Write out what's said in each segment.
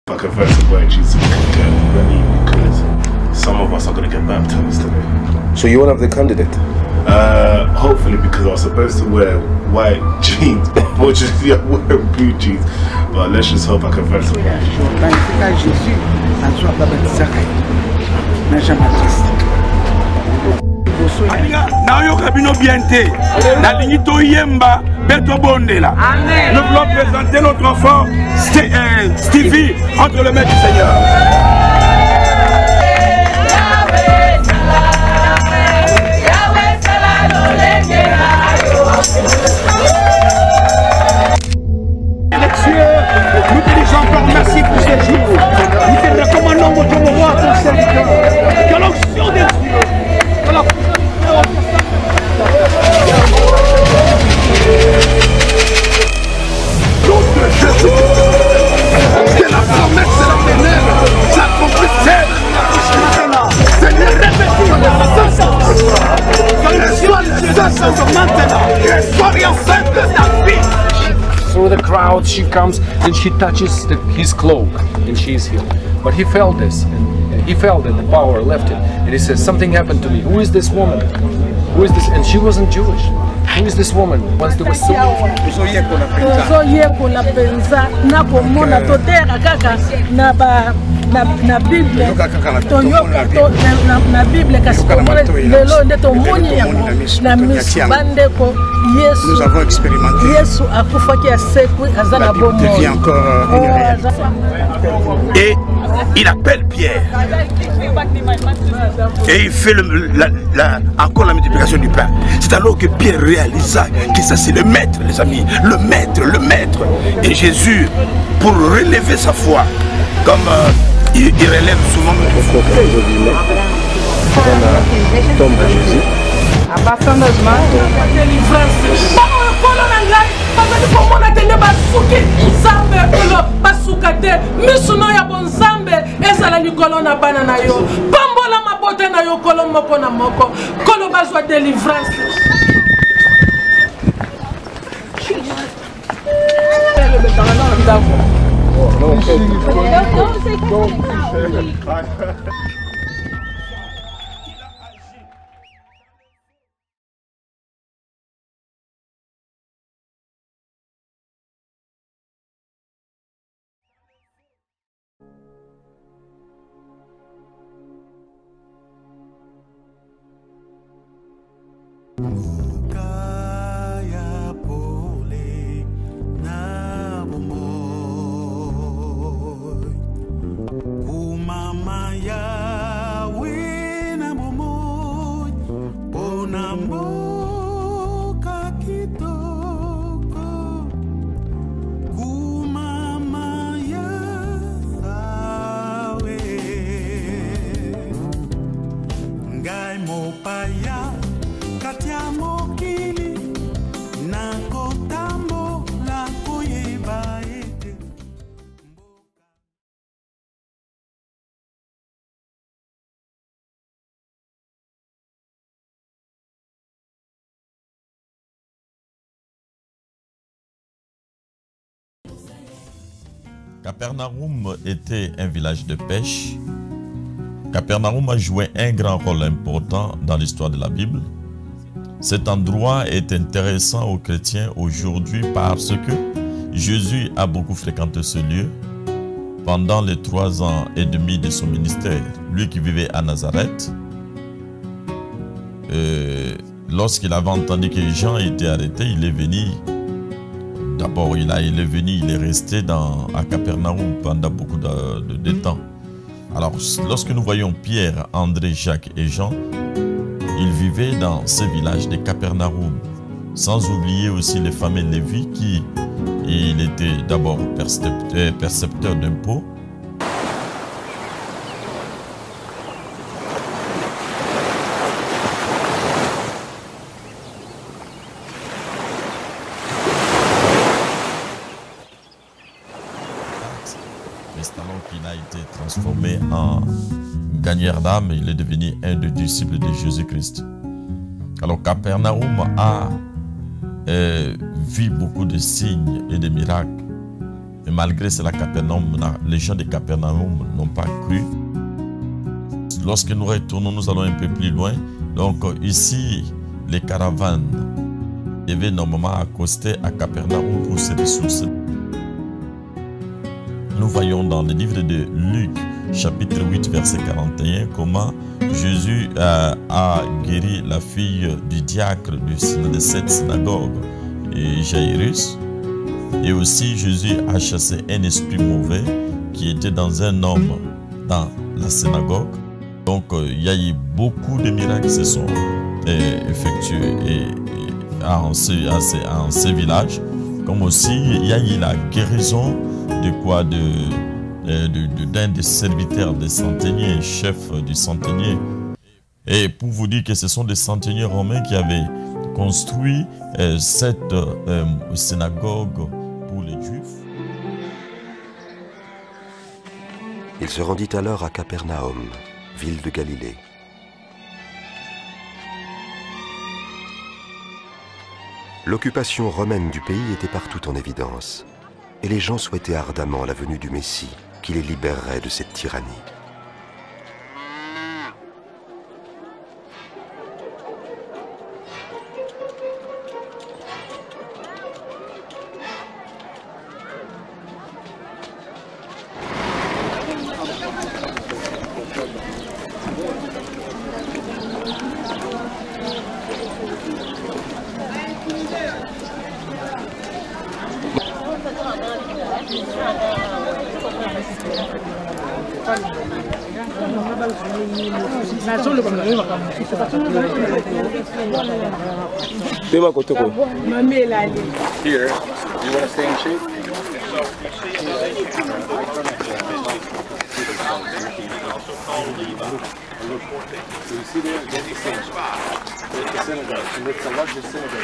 I confess about Jesus we can get ready because some of us are going to get baptized today. So you're one of the candidates? Hopefully, because I was supposed to wear white jeans, but unfortunately I wear blue jeans. But let's just hope I can confess it. Nous voulons présenter notre enfant Stevie entre les mains du Seigneur. Nous te disons encore merci pour ce jour. Nous te recommandons votre roi, ton serviteur. Que l'onction de Dieu, que la que la promesse de la ténèbre s'accomplisse. Seigneur, répète-nous maintenant. Sois enceinte de ta vie. Through the crowd she comes and she touches his cloak and she is healed. But he felt this and he felt that the power left him and he says, something happened to me. Who is this woman? Who is this? And she wasn't Jewish. Who is this woman? Once there was so na Bible na Bible kasi lelo ndeto moni yango na misbandeko Yesu. Nous avons expérimenté. Yesu akufaki asekwi azana bomo. Devient encore une réalité. Et il appelle Pierre. Et il fait encore la multiplication du pain. C'est alors que Pierre réalisa que ça c'est le maître, les amis. Le maître. Et Jésus, pour relever sa foi, comme il relève souvent notre foi. Tombe à Jésus. Abassando as mãos. Capernaum était un village de pêche. Capernaum a joué un grand rôle important dans l'histoire de la Bible. Cet endroit est intéressant aux chrétiens aujourd'hui parce que Jésus a beaucoup fréquenté ce lieu pendant les 3 ans et demi de son ministère. Lui qui vivait à Nazareth, lorsqu'il avait entendu que Jean était arrêté, il est venu. D'abord, il est resté à Capernaum pendant beaucoup de temps. Alors, lorsque nous voyons Pierre, André, Jacques et Jean, ils vivaient dans ce village de Capernaum. Sans oublier aussi les familles Lévi qui, il était d'abord percepteur d'impôts. Il a été transformé en gagneur d'âme, il est devenu un des disciples de Jésus-Christ. Alors Capernaum a vu beaucoup de signes et de miracles. Et malgré cela, les gens de Capernaum n'ont pas cru. Lorsque nous retournons, nous allons un peu plus loin. Donc ici, les caravanes devaient normalement accoster à Capernaum pour se ressourcer. Nous voyons dans le livre de Luc, chapitre 8, verset 41, comment Jésus a guéri la fille du diacre de cette synagogue, et Jairus. Et aussi Jésus a chassé un esprit mauvais qui était dans un homme dans la synagogue. Donc il y a eu beaucoup de miracles qui se sont effectués en ces villages. Comme aussi il y a eu la guérison d'un des serviteurs des centeniers, chef du centenier. Et pour vous dire que ce sont des centeniers romains qui avaient construit cette synagogue pour les Juifs. Il se rendit alors à Capernaum, ville de Galilée. L'occupation romaine du pays était partout en évidence, et les gens souhaitaient ardemment la venue du Messie qui les libérerait de cette tyrannie. Here, you want to stay in shape? You see there, there's the synagogue. And it's the largest synagogue.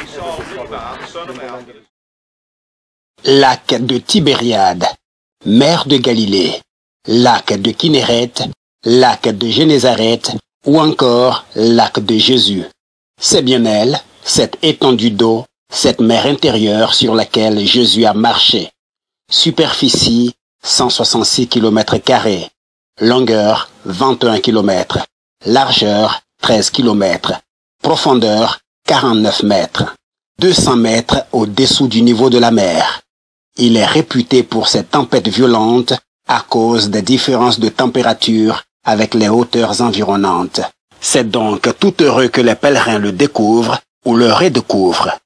Lac de Tibériade, mer de Galilée, lac de Kinéret, lac de Génézareth ou encore lac de Jésus. C'est bien elle, cette étendue d'eau, cette mer intérieure sur laquelle Jésus a marché. Superficie 166 km², longueur 21 km, largeur 13 km, profondeur 49 mètres, 200 mètres au-dessous du niveau de la mer. Il est réputé pour ses tempêtes violentes à cause des différences de température avec les hauteurs environnantes. C'est donc tout heureux que les pèlerins le découvrent ou le redécouvrent.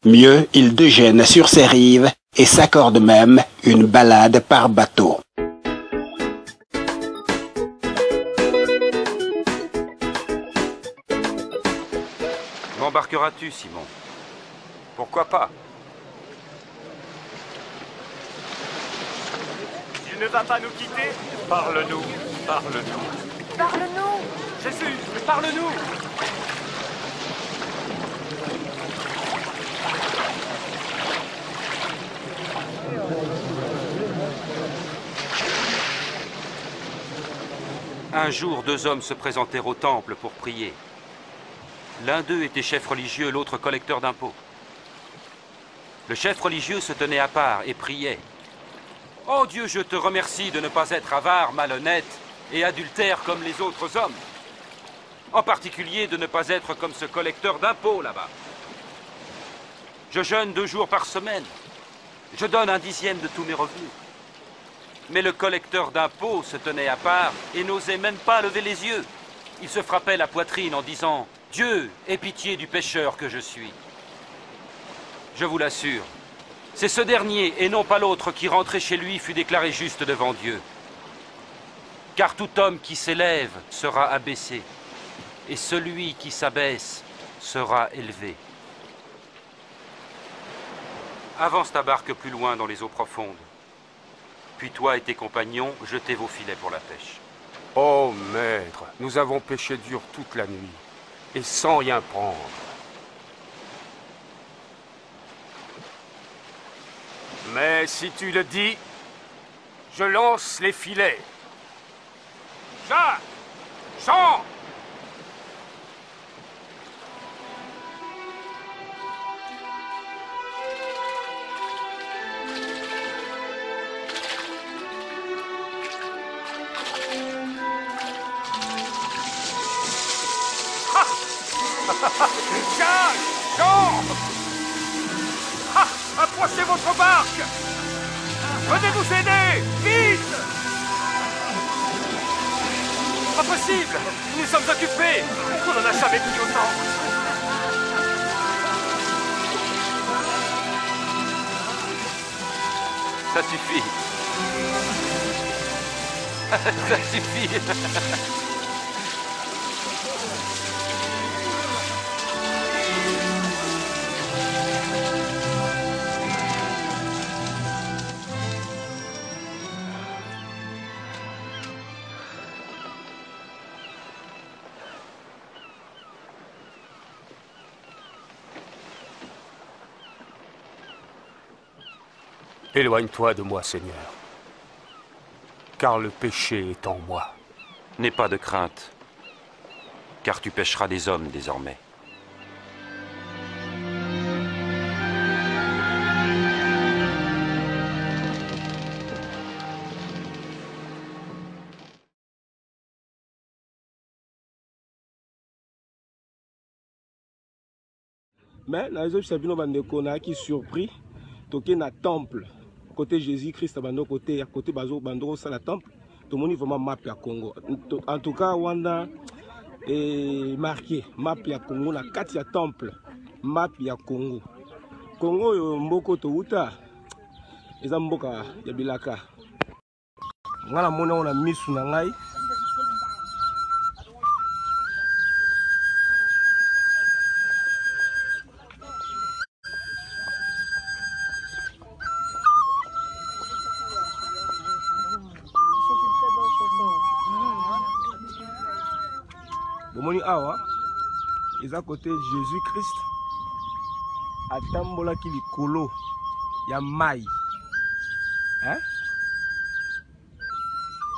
Mieux, ils déjeunent sur ses rives et s'accordent même une balade par bateau. M'embarqueras-tu, Simon? Pourquoi pas? Tu ne vas pas nous quitter? Parle-nous, parle-nous. Parle-nous! Jésus, parle-nous! Un jour, deux hommes se présentèrent au temple pour prier. L'un d'eux était chef religieux, l'autre collecteur d'impôts. Le chef religieux se tenait à part et priait. « Oh Dieu, je te remercie de ne pas être avare, malhonnête et adultère comme les autres hommes. En particulier de ne pas être comme ce collecteur d'impôts là-bas. Je jeûne 2 jours par semaine. Je donne 1/10 de tous mes revenus. » Mais le collecteur d'impôts se tenait à part et n'osait même pas lever les yeux. Il se frappait la poitrine en disant « Dieu, aie pitié du pécheur que je suis. » Je vous l'assure, c'est ce dernier et non pas l'autre qui rentrait chez lui fut déclaré juste devant Dieu. Car tout homme qui s'élève sera abaissé, et celui qui s'abaisse sera élevé. Avance ta barque plus loin dans les eaux profondes. Puis toi et tes compagnons, jetez vos filets pour la pêche. Oh maître, nous avons pêché dur toute la nuit, et sans rien prendre. Mais si tu le dis, je lance les filets. Jacques! Jean! Jacques! Jean! Ah, approchez votre barque! Venez nous aider! Vite! Pas possible! Nous sommes occupés! On n'en a jamais pris autant! Ça suffit. Ça suffit. Éloigne-toi de moi, Seigneur, car le péché est en moi. N'aie pas de crainte, car tu pêcheras des hommes désormais. Mais la raison Sabino Bandekona qui surpris, toqué na temple. Côté Jésus-Christ, côté Bazo Bandoro, ça la temple. Tout le monde est vraiment map à Congo. En tout cas, Wanda est marqué map à Congo, na Katia temple, map à Congo. Congo, Mboko Touta, et Zamboka, Yabilaka. Voilà, on a mis sous Nangai. Bomoni awa, ils à côté Jésus-Christ, atambola ki likolo ya mai. Hein?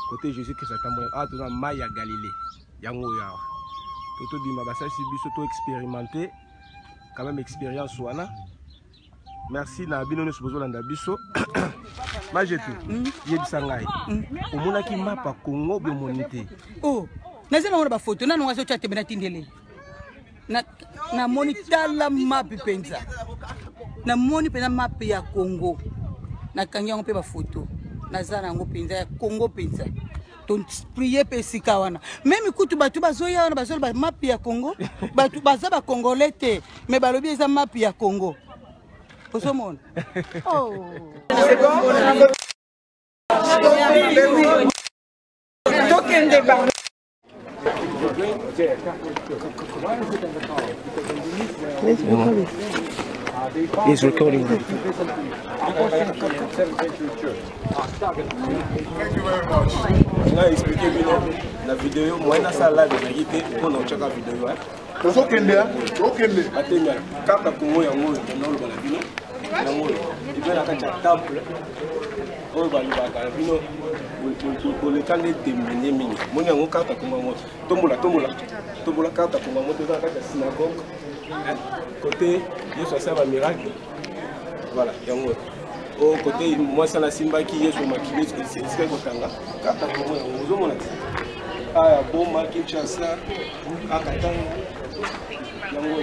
Côté Jésus-Christ atambola, ah tu as mai à Galilée. Yango ya. Toto bima basa si biso to expérimenté, quand même expérience wana. Merci na bino nyonso bozolanda biso. Majetu, yebisa ngai. Omona ki mapa Congo be monité. Oh. Nazana wana ba photo na nonga socha tebena tindele na moni tala map penza na moni penza map ya Congo na kanya ngompe ba photo nazana ngo penza ya Congo penza ton prier pe sikawana même kutu batu bazoya wana bazolo ba map ya Congo batu baza ba congolais te mais balobi eza map ya Congo osomona oh c'est bon tokende ba He's recording. Thank you very much. On a expliqué la vidéo. Moi, on a ça live de vérité. On a checké la vidéo. Quand Congo est en haut, il y a un temple. On va le temps de témoigner. Mon yango carte Congo. Tombola carte Congo. Dans la synagogue. Côté, il y a un miracle. Voilà, yango. Au côté, moi, ça la simba qui est sur ma clé, c'est ce que je tanga. Carte Congo, on a dit. Ah, bon, marqué Chassa, à Katanga. Yango.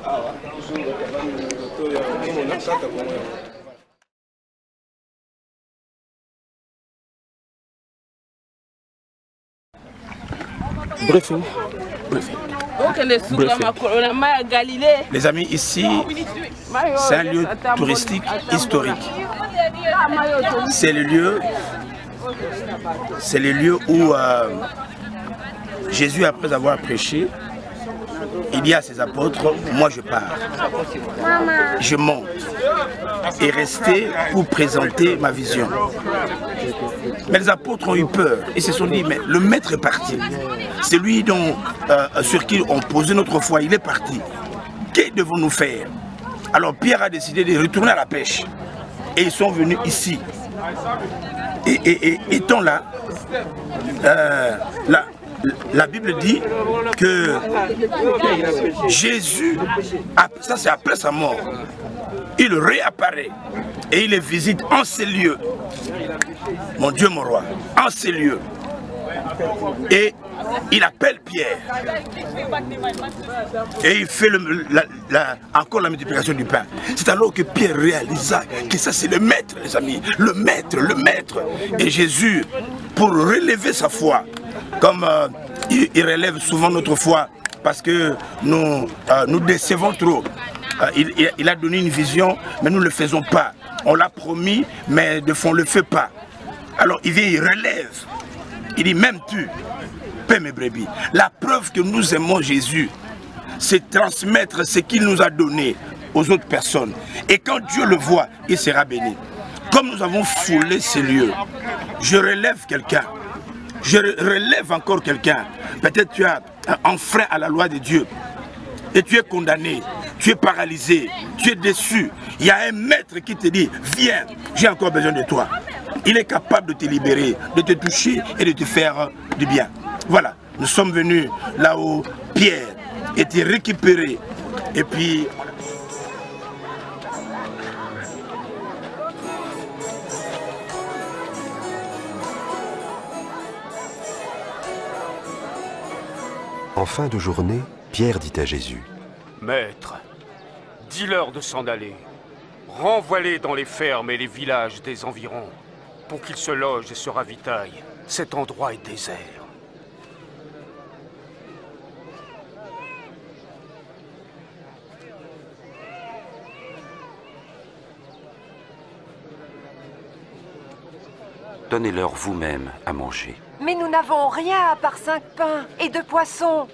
Ah, je vais vous dire, carte Congo. Briefing. Les amis, ici, c'est un lieu touristique historique. C'est le lieu où Jésus, après avoir prêché, il dit à ses apôtres, moi je pars, je monte et rester pour présenter ma vision. Mais les apôtres ont eu peur et se sont dit, mais le maître est parti. C'est lui sur qui on posait notre foi, il est parti. Que devons-nous faire? Alors Pierre a décidé de retourner à la pêche. Et ils sont venus ici. Et étant là, la Bible dit que Jésus, ça c'est après sa mort, il réapparaît et il les visite en ces lieux. Mon Dieu, mon roi, en ces lieux. Et il appelle Pierre. Et il fait encore la multiplication du pain. C'est alors que Pierre réalisa que ça c'est le maître, les amis. Le maître, le maître. Et Jésus, pour relever sa foi, comme il relève souvent notre foi, parce que nous décevons trop. Il a donné une vision, mais nous ne le faisons pas. On l'a promis, mais de fond, on ne le fait pas. Alors il vient, il relève. Il dit, même tu, paie mes brebis. La preuve que nous aimons Jésus, c'est transmettre ce qu'il nous a donné aux autres personnes. Et quand Dieu le voit, il sera béni. Comme nous avons foulé ces lieux, je relève quelqu'un. Je relève encore quelqu'un. Peut-être tu as enfreint à la loi de Dieu. Et tu es condamné, tu es paralysé, tu es déçu. Il y a un maître qui te dit, viens, j'ai encore besoin de toi. Il est capable de te libérer, de te toucher et de te faire du bien. Voilà, nous sommes venus là où Pierre était récupéré. Et puis... En fin de journée, Pierre dit à Jésus, « Maître, dis-leur de s'en aller. Renvoie-les dans les fermes et les villages des environs, pour qu'ils se logent et se ravitaillent. Cet endroit est désert. » Donnez-leur vous-même à manger. Mais nous n'avons rien à part 5 pains et 2 poissons.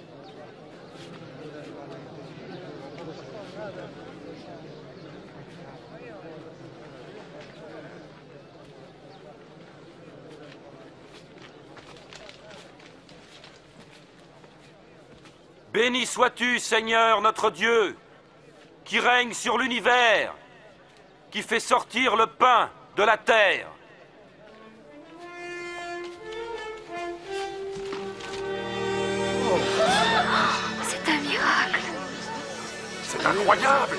Béni sois-tu, Seigneur notre Dieu, qui règne sur l'univers, qui fait sortir le pain de la terre. C'est un miracle. C'est incroyable.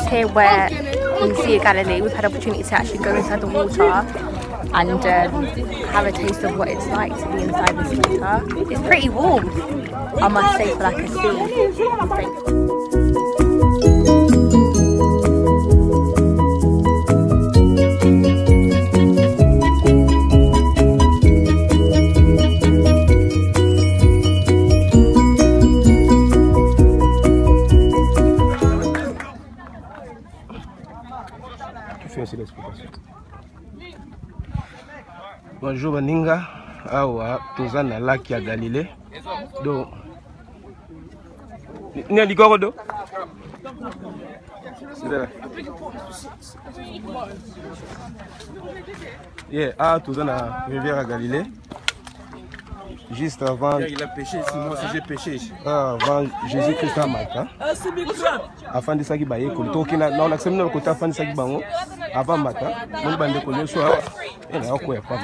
Here where in Sea of Galilee we've had opportunity to actually go inside the water and have a taste of what it's like to be inside this water. It's pretty warm, I must say, for like a sea. Bonjour Baninga, awa toza na lac ya Galilée. Do ni alikoro do. Yeah, toza na rivière à Galilée. Juste avant. Il a péché, sinon si j'ai péché. Avant Jésus-Christ a matin. Afin de ça qui baille ko to kina na accepte na ko ta afin de ça qui bango avant matin. Mon bande ko le soir. Et là ko e pas.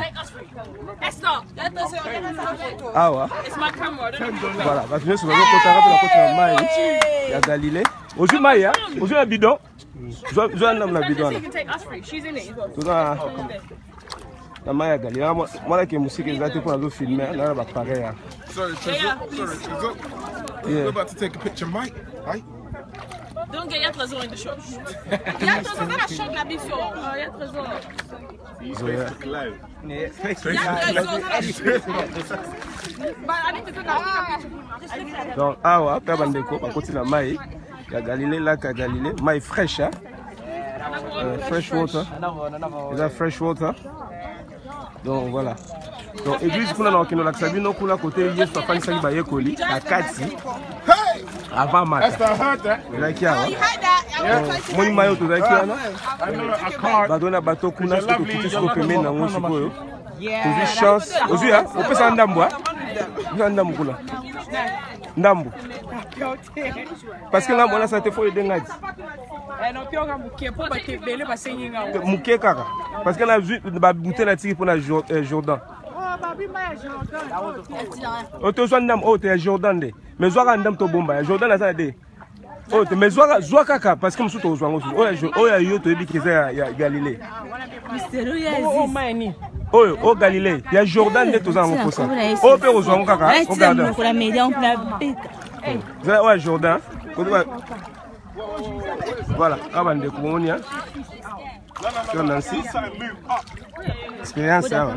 Awa. Voilà, parce que sur le côté la côté mai ya Galilée. Aujourd'hui mai ya, aujourd'hui la bidon. Je na bidon. Là. La Maya Galilée, moi qui musique exacte pour nous filmer, là va pareil. Sorry, we're about to take a picture, Mike. Right? Don't get your trésor in the shop. Your trésor dans la shop là before. Your trésor. He's Facebook live. Donc, awa, père Bandeko, à côté de la Maï, il y a Galilée, lac à Galilée, Maï fraîche, fresh water. Is that fresh water? Donc voilà. Donc église kuna na okino laksabi no kuna côté Yesu afanyisa ki baye koli na kati avant matin. Like ya. Moni mayo to zaki wana. Badona bato kuna to kiti siko pembeni na ngo sikoyo. Ozi chance. Ozi ya, opesa ndambo ha. Opesa ndambo kuna. Ndambo. Parce que nga mona sa te fo edengadi. Non pionga muke po ba te bele ba senyi nga. Muke kaka. Parce que na ba bouteille na tiki pour na Jordan. O te so ndam o te Jordan de. Mais zo ndam to bomba. Jordan na sa de. O te mais zo kaka parce que musu to zo ngo. O ya yo to ebi kisa ya Galilée. Oh mani. Oh Galilée, il y a Jordan de tous en repos. Oh père aux kaka. Ouais Jordan. Voilà, avant de commencer. Sur Nancy. Expérience ça.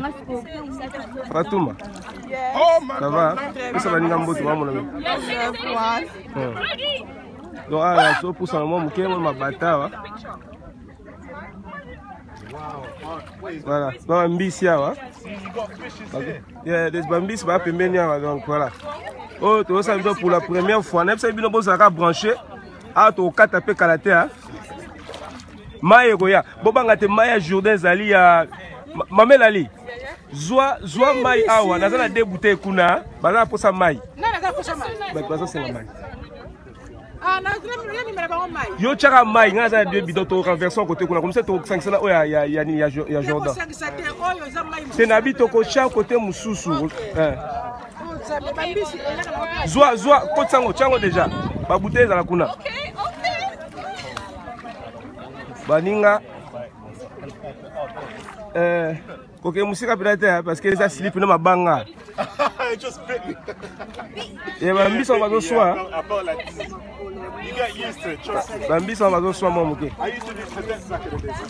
Fatouma. Ça va? Ça va n'importe quoi mon ami. Donc ah, so pour ça moi muke ma bata. Voilà, Bambis yawa. Yeah, des Bambis va pembeni yawa donc voilà. Oh, tu ça pour la première fois, même si bino bozaka branché, ah to katape kalate hein. Maye goya, bobanga te Maya Jordan zali ya Mamel Ali. Zwa mai awa, nazana deux bouteilles kuna, bana posa mai. Nana za posa mai. Ba kwa ça mai. Ah, na ni mera ba mai. Yo chaka mai, ngaza deux bidons to renversion côté kuna, comme ça to 500 oh ya Jordan. C'est nabi to ko cha côté mususu. Zwa kotsango chango déjà. Ba bouteille za la kuna. Baninga ok, musika pirate parce que les a slip na mabanga. Just bit me. Yeah, Bambi on va go soir. You get used to it, trust me. Bambi on va go soir mon okay. I used to do cadets back in the days.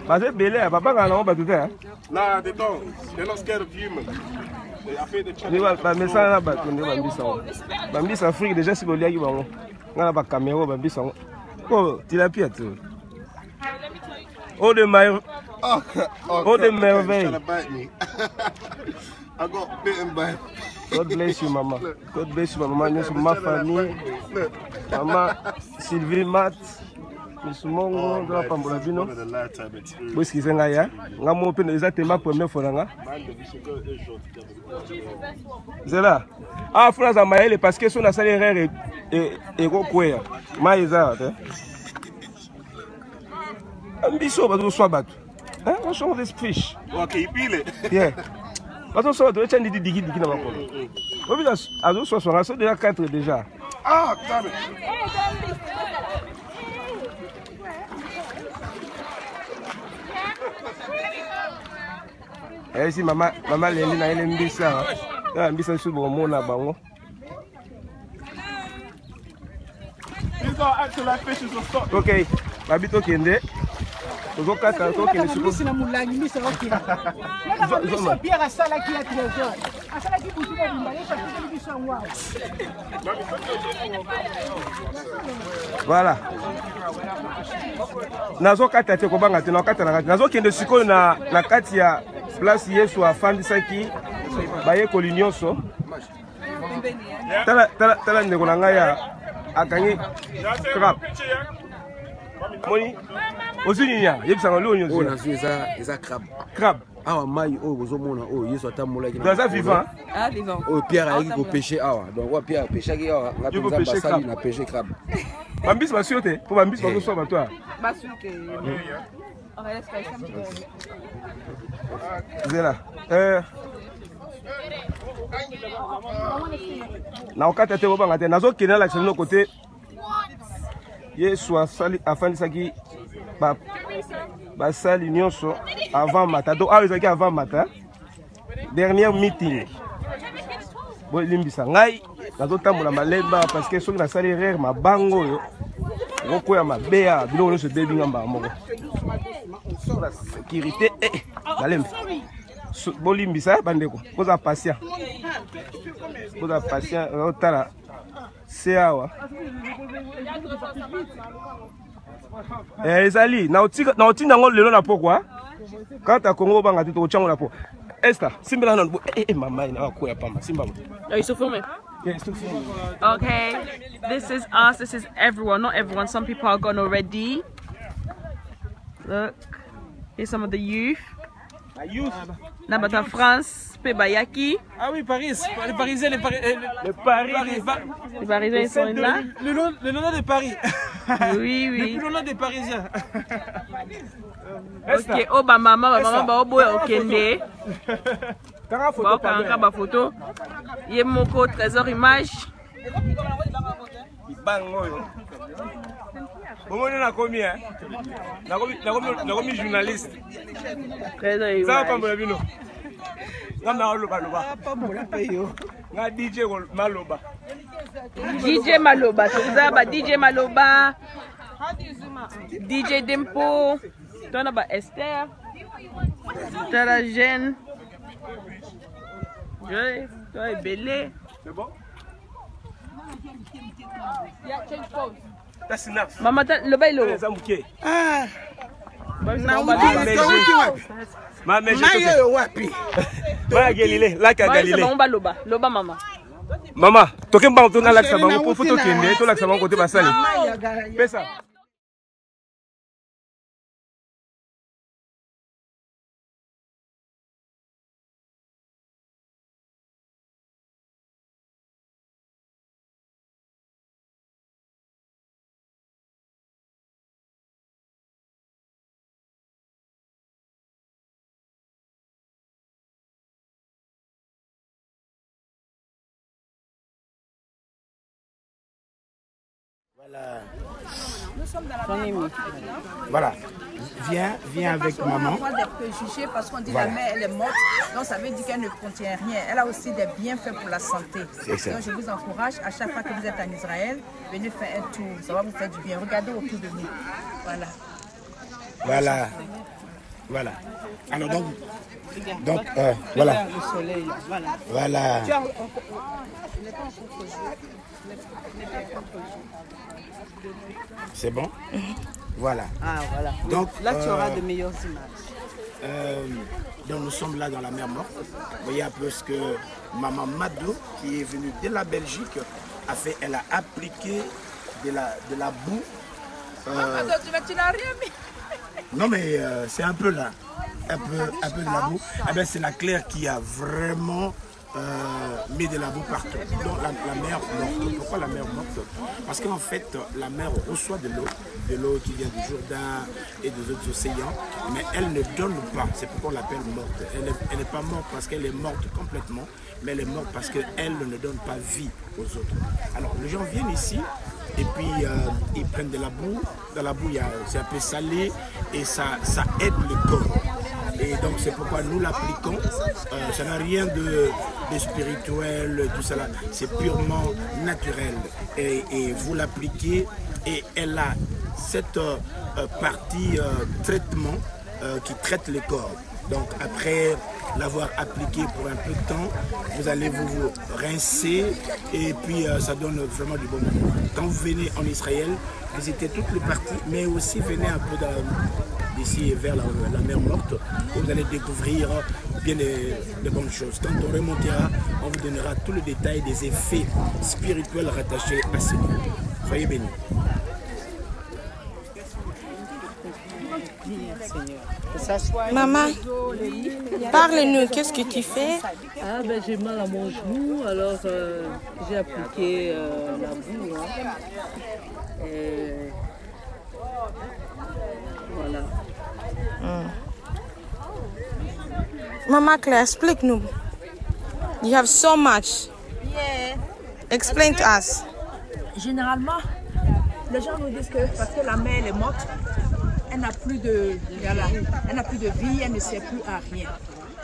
Parce que belé papa ngana on ba tout faire. Nah, they don't. They're not scared of humans. I think they try. Ni ba message na ba tunde Bambi son. Bambi sa Afrique déjà si bolia ki bango. Ngana ba caméra Bambi son. Oh, tilapia tu. Oh de maille. Oh de merveille. I got bitten by. God bless you, Mama. God bless you, Mama. Nous sommes ma famille. Maman, Sylvie, Matt. Nous sommes dans la Pambolabino. Où est-ce qu'ils sont là? Nous avons fait ma première fois. C'est là. Ah, France à Maël, parce que son salaire est quoi? Maïza. Ambition, parce que soit battu. Hein? On change d'esprit. Ok, you feel it? Yeah. Parce que ça doit être des digi dans ma colle. Oui, à nous soit déjà 4 déjà. Ah, damn it. Eh si maman Lélie na elle mbisa. Na mbisa sur bon mona bango. These are actual like fishes of stock. OK. Babito kende. Ozokata tokende siko. Sina mulangi misa okina. Zo Pierre asala ki trésor. Asala ki butu ba bimba yesha kuteli biso ngwa. Voilà. Nazokata te ko banga te nakata na kati. Nazokende siko na kati ya place Yesu afandisaki baye kolinyoso. Tala ndeko na ngai ya akangi crap. Moni ozunya yebisanga lo nyozo. On a vu ça crabe. Awa mai o bozomona o Yesu atamola ki. Dans un vivant. Ah vivant. O Pierre a ko pêcher awa. Donc wa Pierre pêcher ki awa, nga penza basali na pêcher crabe. Bambis ba siote, pour bambis ba ko so ba toi. Ba siote. On va laisser ça. Zela. Na okata te bobanga te nazo kina la sino côté. Yesu afandisaki ba sali nyonso avant matin. Donc ezaki avant matin. Dernier meeting. Bo limbisa ngai nazo tambola malemba parce que soki na sali erreur mabango yo. Ngoko ya mabea bilo no se debinga mbamoko. La sécurité malemba. Bo limbisa bandeko. Poza patient. Poza patient otala. C'est awa. Ezali na otinda ngo lelo na pokwa. Quand ta Congo banga te to chango na po. Esther, simbela na mama ina ko ya pamba simba. Ils se forment. Okay, this is us, this is everyone, not everyone, some people are gone already. Look, here's some of the youth. Nabata France, Pebayaki. Ah oui, Paris, les Parisiens, les Parisiens ils sont là. Le nom de Paris. Oui, oui. Le plus long des Parisiens. Ok, oh ba maman, ba oboya okende. Ba okanga ba photo. Ye moko trésor image. Bon, on a commis, hein? On a commis journaliste. Ça va pas me lever, non? DJ Maloba. DJ Maloba, c'est ça, DJ Maloba. DJ Dempo. T'en as Esther. T'as la jeune. Toi, Bélé. C'est bon? That's enough. Mama, le bail là. Ah. Loba mama. Mama, toke mba mtona laksa bango pour photo kende, to laksa bango côté basali. Pesa. Voilà. Viens avec maman. On a des préjugés parce qu'on dit Voilà. la mère elle est morte, donc ça veut dire qu'elle ne contient rien. Elle a aussi des bienfaits pour la santé. Donc je vous encourage, à chaque fois que vous êtes en Israël, venez faire un tour, ça va vous faire du bien. Regardez autour de nous. Voilà. Voilà. Voilà. Alors donc voilà. Le soleil, voilà. Voilà. C'est bon? Voilà. Ah voilà. Donc, là tu auras de meilleures images. Donc nous sommes là dans la mer Morte. Vous voyez un peu ce que maman Mado, qui est venue de la Belgique, a fait. Elle a appliqué de la boue. Tu n'as rien mis. Non mais c'est un peu là. Un peu de la boue. Eh bien, c'est la Claire qui a vraiment mis de la boue partout. Donc la mer morte. Pourquoi la mer morte? Parce qu'en fait, la mer reçoit de l'eau qui vient du Jourdain et des autres océans, mais elle ne donne pas. C'est pourquoi on l'appelle morte. Elle n'est pas morte parce qu'elle est morte complètement, mais elle est morte parce qu'elle ne donne pas vie aux autres. Alors les gens viennent ici et puis ils prennent de la boue. Dans la boue, c'est un peu salé et ça aide le corps. Et donc c'est pourquoi nous l'appliquons. Ça n'a rien de spirituel, tout ça là. C'est purement naturel. Et vous l'appliquez et elle a cette partie traitement qui traite le corps. Donc après l'avoir appliqué pour un peu de temps, vous allez vous rincer et puis ça donne vraiment du bon moment. Quand vous venez en Israël, visitez toutes les parties, mais aussi venez un peu d'ici vers la mer Morte, où vous allez découvrir bien de bonnes choses. Quand on remontera, on vous donnera tout le détail des effets spirituels rattachés à ce lieu. Soyez bénis. Maman, parle-nous, qu'est-ce que tu fais? Ah ben j'ai mal à mon genou, alors j'ai appliqué la boue. Hein. Et voilà. Maman Claire, explique-nous. You have so much. Yeah. Explain to us. Généralement, les gens nous disent que parce que la mère elle est morte, elle n'a plus de vie, elle ne sert plus à rien.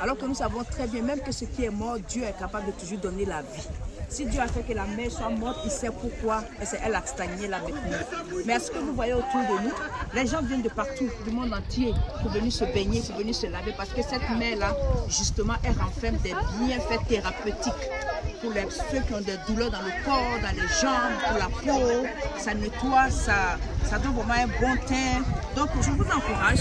Alors que nous savons très bien, même que ce qui est mort, Dieu est capable de toujours donner la vie. Si Dieu a fait que la mère soit morte, il sait pourquoi elle a stagné là maintenant. Mais est-ce que vous voyez autour de nous, les gens viennent de partout, du monde entier, pour venir se baigner, pour venir se laver, parce que cette mer-là, justement, elle renferme des bienfaits thérapeutiques pour ceux qui ont des douleurs dans le corps, dans les jambes, pour la peau. Ça nettoie, ça donne vraiment un bon teint. Donc je vous encourage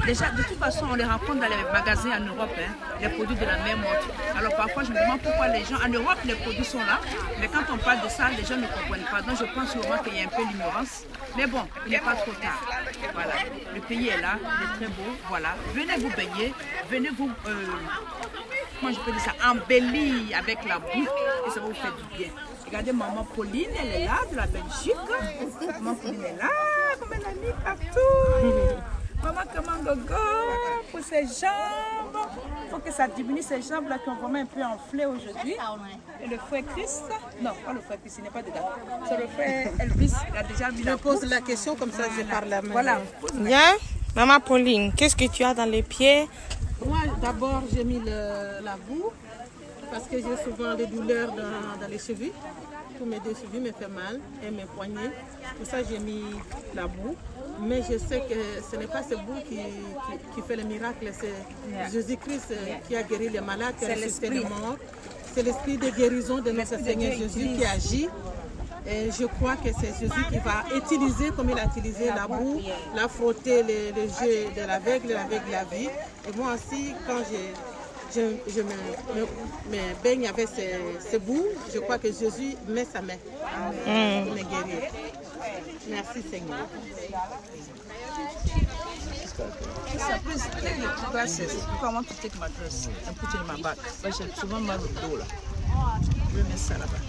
Déjà, de toute façon, on les rencontre dans les magasins en Europe, hein, les produits de la même morte. Alors parfois, je me demande pourquoi les gens, en Europe, les produits sont là, mais quand on parle de ça, les gens ne comprennent pas. Donc je pense sûrement qu'il y a un peu l'ignorance. Mais bon, il n'est pas trop tard. Voilà, le pays est là, il est très beau. Voilà, venez vous baigner, venez vous, comment je peux dire ça, embellir avec la boue et ça va vous faire du bien. Regardez maman Pauline, elle est là, de la Belgique. Maman Pauline est là, comme elle a mis partout. Maman comment gogo pour ses jambes. Il faut que ça diminue ses jambes là qui ont vraiment un peu enflé aujourd'hui. Et le frère Christ, non pas le frère Christ, il n'est pas dedans. C'est le frère Elvis, il a déjà mis la boue. Je pose la question comme ça je parle la main. Voilà. Bien, maman Pauline, qu'est-ce que tu as dans les pieds? Moi d'abord j'ai mis la boue parce que j'ai souvent des douleurs dans les chevilles. Tous mes deux chevilles me font mal et mes poignets. Pour ça j'ai mis la boue. Mais je sais que ce n'est pas ce bout qui fait le miracle, c'est Jésus-Christ qui a guéri les malades, qui a ressuscité les morts. C'est l'esprit de guérison de notre Seigneur Jésus qui agit. Et je crois que c'est Jésus qui va utiliser, comme il a utilisé la boue, la frotter les yeux de l'aveugle la vie. Et moi aussi, quand je me baigne avec ce bout, je crois que Jésus met sa main pour me guérir. Merci Seigneur. Please take your glasses. If I want to take my dress and put it in my bag. But j'ai souvent mal au dos là. Je vais mettre ça là-bas.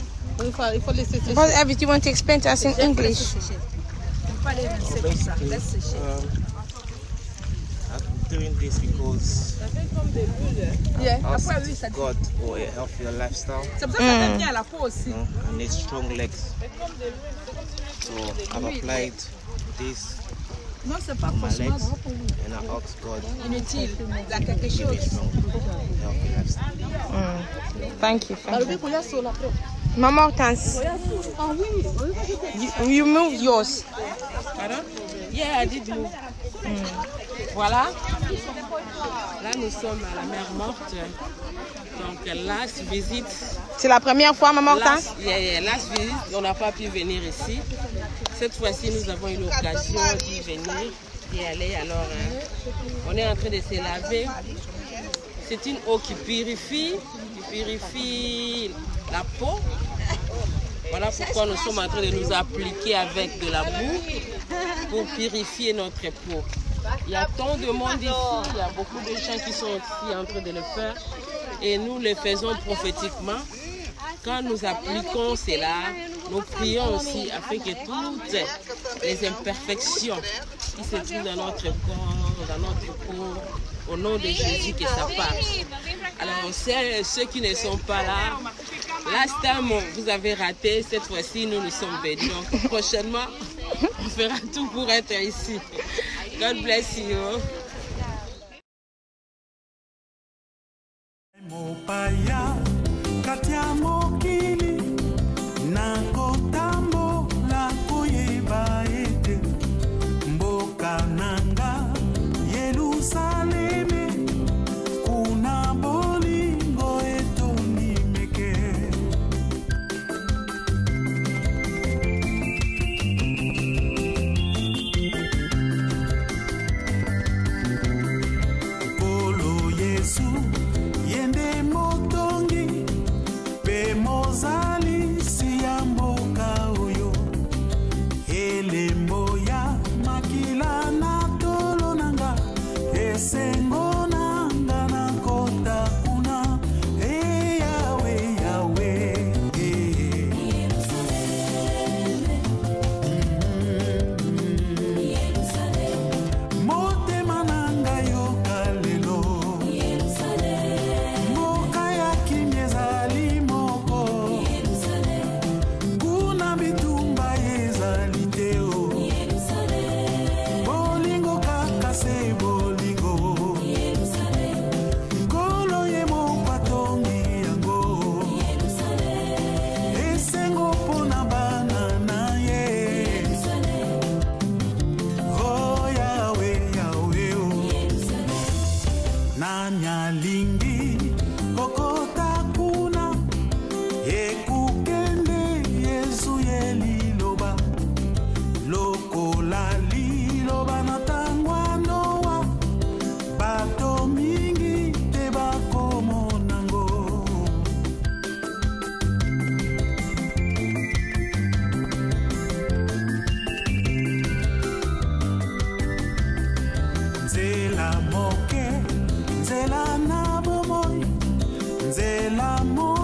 Il faut laisser sécher. But Evie, you want to explain to us in English? Il faut pas les rincer comme ça. Laisse sécher. I'm doing this because ask God for a healthier lifestyle. C'est pour ça que ça fait bien à la peau aussi. I need strong legs. So I've applied this non, c'est pas on my legs forcément and I asked God inutile. Il y a quelque to give me chose. strong, healthy lifestyle. Thank you. Maman Hortense, you moved yours. Pardon? Yeah, I did move. Voilà. Là, nous sommes à la mer Morte. Donc, last visit. C'est la première fois, Maman Hortense? Last visit, on n'a pas pu venir ici. Cette fois-ci, nous avons eu l'occasion d'y venir, d'y aller. Alors, on est en train de se laver. C'est une eau qui purifie la peau. Voilà pourquoi nous sommes en train de nous appliquer avec de la boue pour purifier notre peau. Il y a tant de monde ici, il y a beaucoup de gens qui sont ici en train de le faire. Et nous le faisons prophétiquement. Quand nous appliquons cela, nous prions aussi afin que toutes les imperfections qui se trouvent dans notre corps, dans notre peau, au nom de Jésus, que ça passe. Alors ceux qui ne sont pas là, last time vous avez raté, cette fois-ci nous sommes venus. Donc prochainement, on fera tout pour être ici. God bless you. Mopaya katia mokili na kotambo la koyeba ete mboka nanga Yerusaleme kuna bolingo etoni meke Kolo Yesu yende motongi pe mozali siya mboka oyo elembo ya makila na tolo nanga esengo nanga na kota kuna yawe yawe motema nanga yoka lelo mboka ya kimia ezali moko kuna bitumba ezali te o bolingo kaka se bolingo nkolo ye moko atongi yango esengo mpona bana na ye o yawe yawe o nani alingi kokota kuna ekukende yesu ye liloba lokola liloba na ntango ya Noa nzela moke nzela na bomoi nzela moke